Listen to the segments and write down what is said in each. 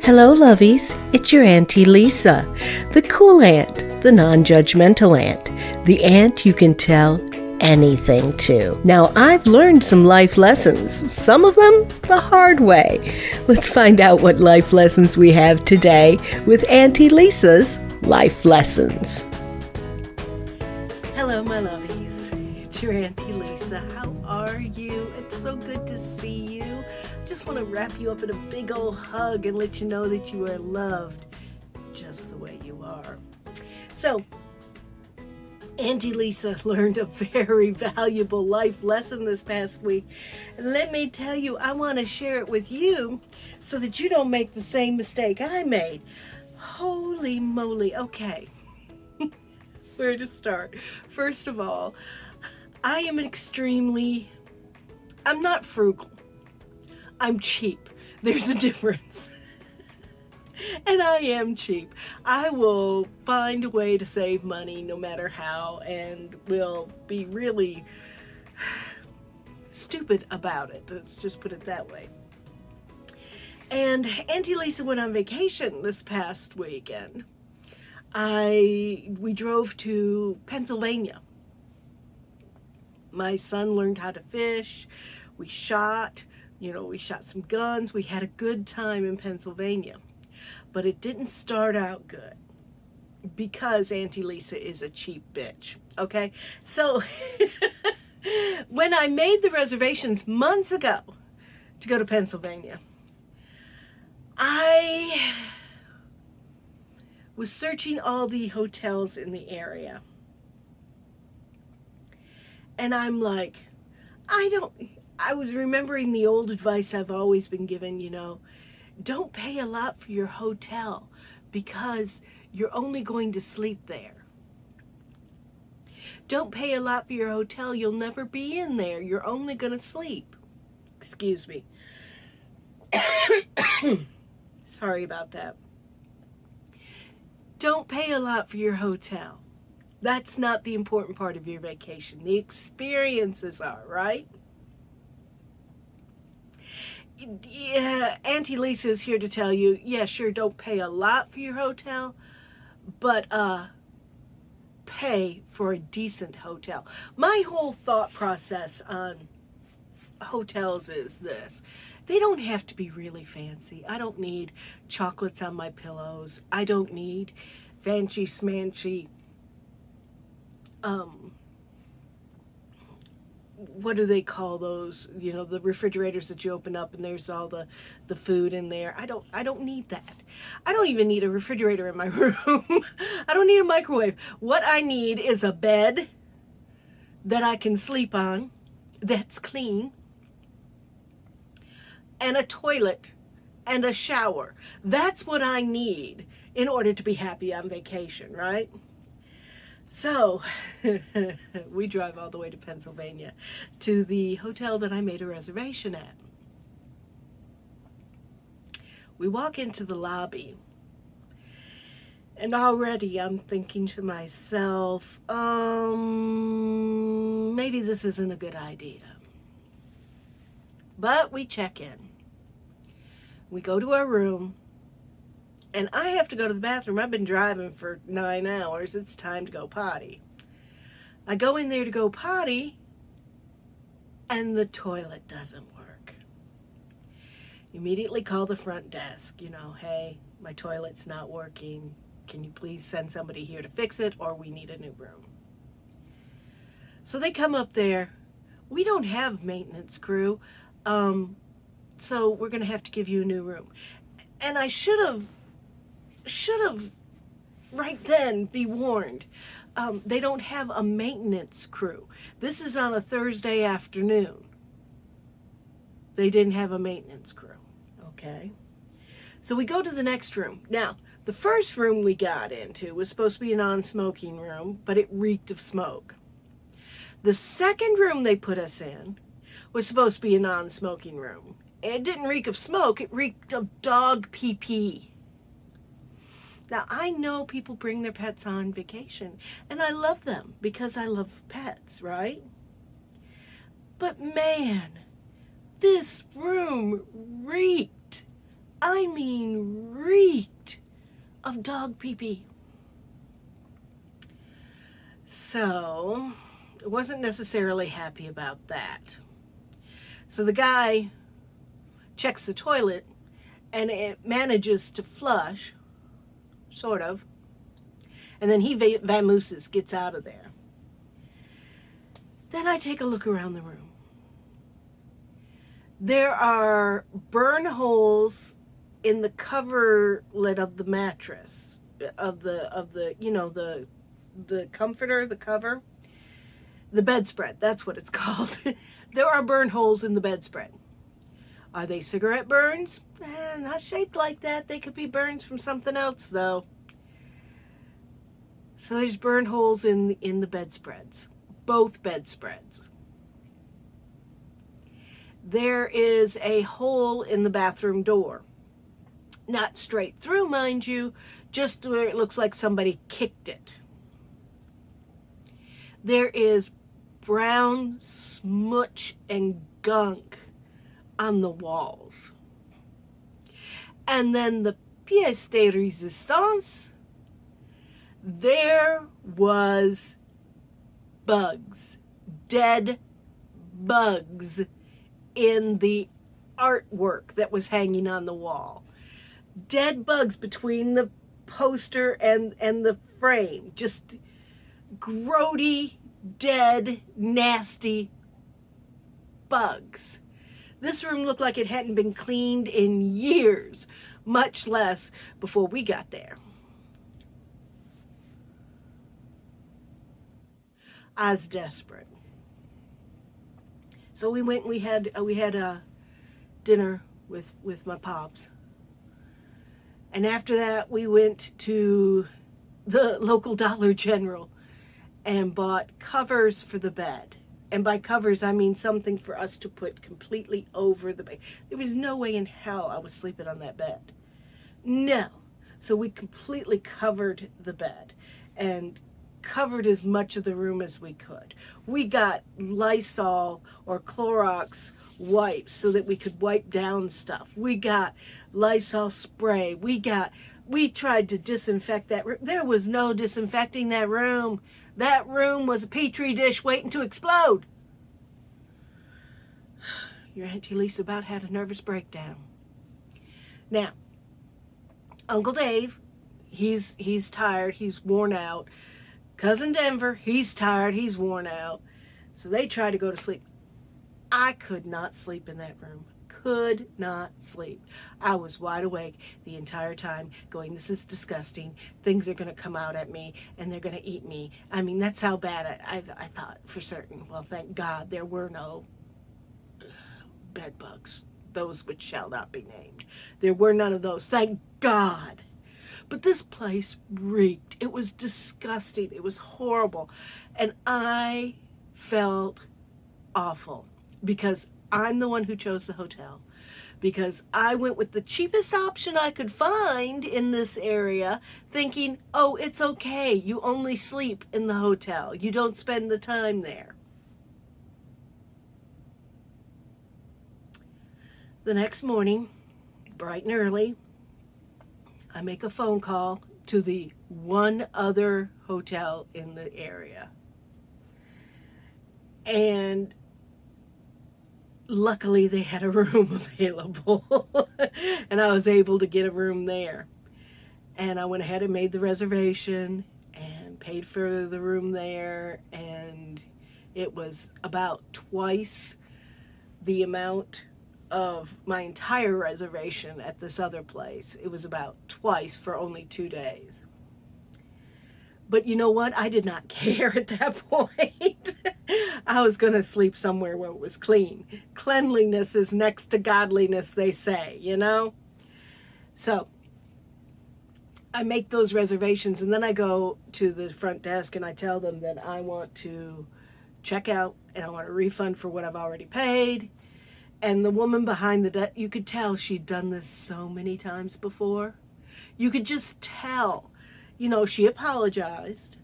Hello, lovies. It's your Auntie Lisa, the cool aunt, the non-judgmental aunt, the aunt you can tell anything to. Now, I've learned some life lessons, some of them the hard way. Let's find out what life lessons we have today with Auntie Lisa's Life Lessons. Hello, my lovies. It's your Auntie Lisa. How are you? It's so good to see you. Just want to wrap you up in a big old hug and let you know that you are loved just the way you are. So, Auntie Lisa learned a very valuable life lesson this past week. And let me tell you, I want to share it with you so that you don't make the same mistake I made. Holy moly. Okay. Where to start? First of all, I'm not frugal. I'm cheap. There's a difference. And I am cheap. I will find a way to save money no matter how, and will be really stupid about it. Let's just put it that way. And Auntie Lisa went on vacation this past weekend. We drove to Pennsylvania. My son learned how to fish. We shot some guns. We had a good time in Pennsylvania. But it didn't start out good because Auntie Lisa is a cheap bitch. Okay? So when I made the reservations months ago to go to Pennsylvania, I was searching all the hotels in the area. And I'm like, I was remembering the old advice I've always been given, don't pay a lot for your hotel because you're only going to sleep there. Don't pay a lot for your hotel. You'll never be in there. You're only going to sleep. Excuse me. Sorry about that. Don't pay a lot for your hotel. That's not the important part of your vacation. The experiences are, right? Yeah, Auntie Lisa is here to tell you, yeah, sure, don't pay a lot for your hotel, but pay for a decent hotel. My whole thought process on hotels is this. They don't have to be really fancy. I don't need chocolates on my pillows. I don't need fancy smancy what do they call those? The refrigerators that you open up and there's all the food in there. I don't need that. I don't even need a refrigerator in my room. I don't need a microwave. What I need is a bed that I can sleep on, that's clean, and a toilet and a shower. That's what I need in order to be happy on vacation, right? So, we drive all the way to Pennsylvania to the hotel that I made a reservation at. We walk into the lobby, and already I'm thinking to myself, maybe this isn't a good idea. But we check in. We go to our room. And I have to go to the bathroom. I've been driving for 9 hours. It's time to go potty. I go in there to go potty, and the toilet doesn't work. Immediately call the front desk. Hey, my toilet's not working. Can you please send somebody here to fix it, or we need a new room? So they come up there. We don't have maintenance crew, so we're going to have to give you a new room. And I should have right then be warned. They don't have a maintenance crew. This is on a Thursday afternoon. They didn't have a maintenance crew. Okay. So we go to the next room. Now, the first room we got into was supposed to be a non-smoking room, but it reeked of smoke. The second room they put us in was supposed to be a non-smoking room. It didn't reek of smoke. It reeked of dog pee-pee. Now, I know people bring their pets on vacation, and I love them because I love pets, right? But man, this room reeked I mean reeked of dog pee-pee. So, I wasn't necessarily happy about that. So the guy checks the toilet and it manages to flush, sort of, and then he vamooses, gets out of there. Then I take a look around the room. There are burn holes in the coverlet of the mattress, of the the comforter, the cover, the bedspread. That's what it's called. There are burn holes in the bedspread. Are they cigarette burns? Not shaped like that. They could be burns from something else, though. So there's burn holes in the bedspreads, both bedspreads. There is a hole in the bathroom door. Not straight through, mind you, just where it looks like somebody kicked it. There is brown smutch and gunk on the walls. And then the pièce de résistance, there was bugs, dead bugs in the artwork that was hanging on the wall. Dead bugs between the poster and the frame. Just grody, dead, nasty bugs. This room looked like it hadn't been cleaned in years, much less before we got there. I was desperate. So we went and we had a dinner with my pops. And after that, we went to the local Dollar General and bought covers for the bed. And by covers, I mean something for us to put completely over the bed. There was no way in hell I was sleeping on that bed. No. So we completely covered the bed and covered as much of the room as we could. We got Lysol or Clorox wipes so that we could wipe down stuff. We got Lysol spray. We tried to disinfect that room. There was no disinfecting that room. That room was a petri dish waiting to explode. Your Auntie Lisa about had a nervous breakdown. Now, Uncle Dave, he's tired, he's worn out. Cousin Denver, he's tired, he's worn out. So they try to go to sleep. I could not sleep in that room. Could not sleep. I was wide awake the entire time going, this is disgusting. Things are going to come out at me and they're going to eat me. I mean, that's how bad I thought for certain. Well, thank God there were no bed bugs, those which shall not be named. There were none of those. Thank God. But this place reeked. It was disgusting. It was horrible. And I felt awful because I'm the one who chose the hotel, because I went with the cheapest option I could find in this area, thinking, oh, it's okay. You only sleep in the hotel. You don't spend the time there. The next morning, bright and early, I make a phone call to the one other hotel in the area. And luckily they had a room available and I was able to get a room there. And I went ahead and made the reservation and paid for the room there, and it was about twice the amount of my entire reservation at this other place. It was about twice for only 2 days. But you know what? I did not care at that point. I was going to sleep somewhere where it was clean. Cleanliness is next to godliness, they say, you know? So I make those reservations, and then I go to the front desk and I tell them that I want to check out and I want a refund for what I've already paid. And the woman behind the desk, you could tell she'd done this so many times before. You could just tell. You know, she apologized.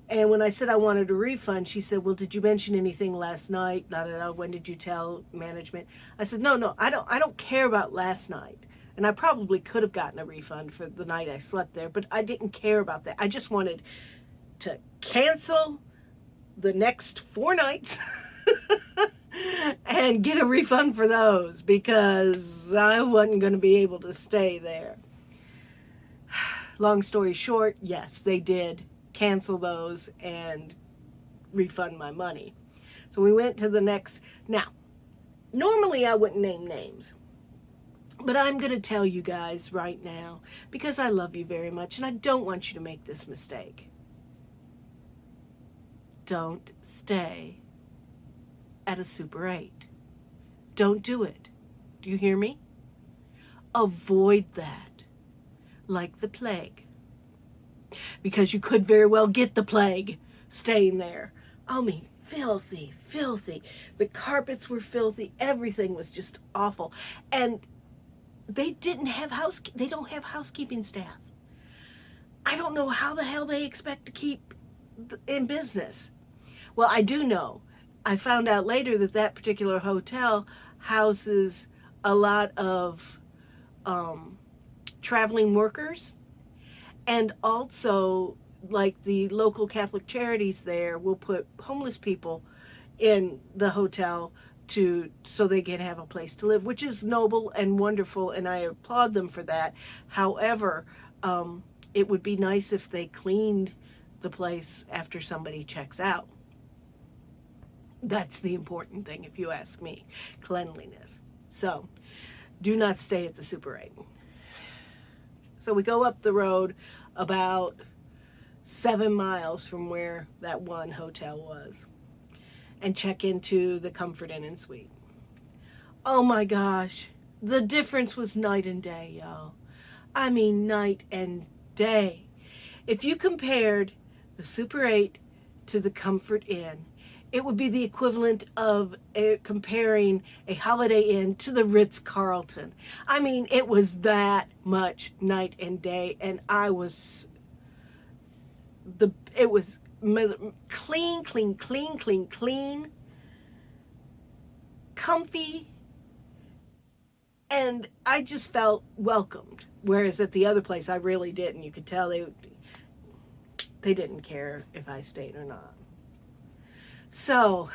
And when I said I wanted a refund, she said, well, did you mention anything last night? Da, da, da. When did you tell management? I said, no, I don't care about last night. And I probably could have gotten a refund for the night I slept there, but I didn't care about that. I just wanted to cancel the next 4 nights and get a refund for those, because I wasn't going to be able to stay there. Long story short, yes, they did cancel those and refund my money. So we went to the next. Now, normally I wouldn't name names, but I'm going to tell you guys right now because I love you very much and I don't want you to make this mistake. Don't stay at a Super 8. Don't do it. Do you hear me? Avoid that like the plague. Because you could very well get the plague staying there. I mean, filthy, filthy. The carpets were filthy. Everything was just awful. And they don't have housekeeping staff. I don't know how the hell they expect to keep in business. Well, I do know. I found out later that that particular hotel houses a lot of traveling workers, and also like the local Catholic charities there will put homeless people in the hotel so they can have a place to live, which is noble and wonderful, and I applaud them for that. However, it would be nice if they cleaned the place after somebody checks out. That's the important thing, if you ask me. Cleanliness. So, do not stay at the Super 8. So we go up the road about 7 miles from where that one hotel was and check into the Comfort Inn and Suite. Oh my gosh, the difference was night and day, y'all. I mean, night and day. If you compared the Super 8 to the Comfort Inn, it would be the equivalent of comparing a Holiday Inn to the Ritz-Carlton. I mean, it was that much night and day, and it was clean, comfy, and I just felt welcomed. Whereas at the other place, I really didn't. You could tell they didn't care if I stayed or not. So,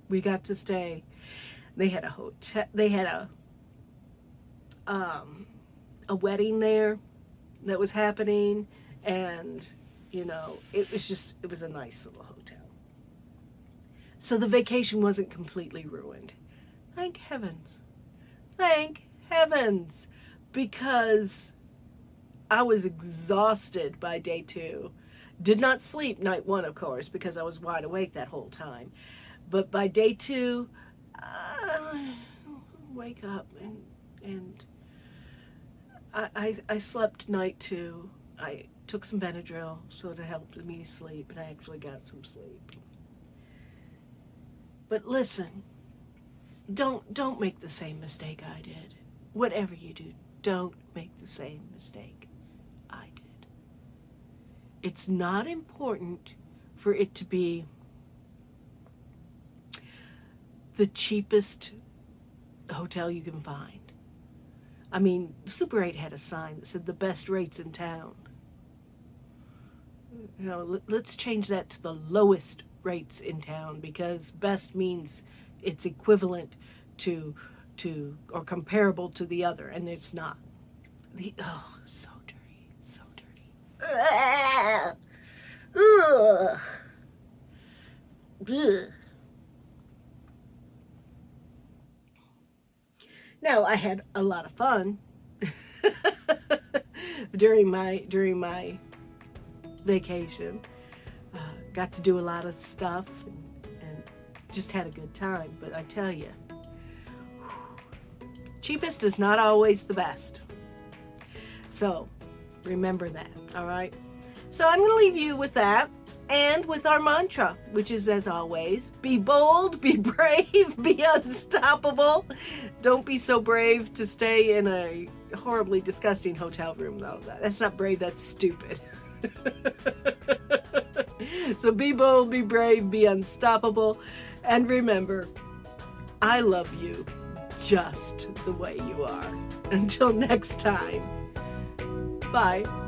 we got to stay. They had a hotel. They had a wedding there that was happening, and it was a nice little hotel. So the vacation wasn't completely ruined. Thank heavens. Thank heavens, because I was exhausted by day 2. Did not sleep night 1, of course, because I was wide awake that whole time. But by day 2, wake up and I slept night 2. I took some Benadryl so it helped me sleep, and I actually got some sleep. But listen, don't make the same mistake I did. Whatever you do, don't make the same mistake I did. It's not important for it to be the cheapest hotel you can find. I mean, Super 8 had a sign that said the best rates in town. Let's change that to the lowest rates in town, because best means it's equivalent to or comparable to the other, and it's not. So dirty, so dirty. Ugh. Ugh. Ugh. Now, I had a lot of fun during my vacation. Got to do a lot of stuff and just had a good time. But I tell you, cheapest is not always the best. So remember that, all right? So I'm going to leave you with that, and with our mantra, which is, as always, be bold, be brave, be unstoppable. Don't be so brave to stay in a horribly disgusting hotel room, though. That's not brave, that's stupid. So be bold, be brave, be unstoppable, and remember, I love you just the way you are. Until next time, bye.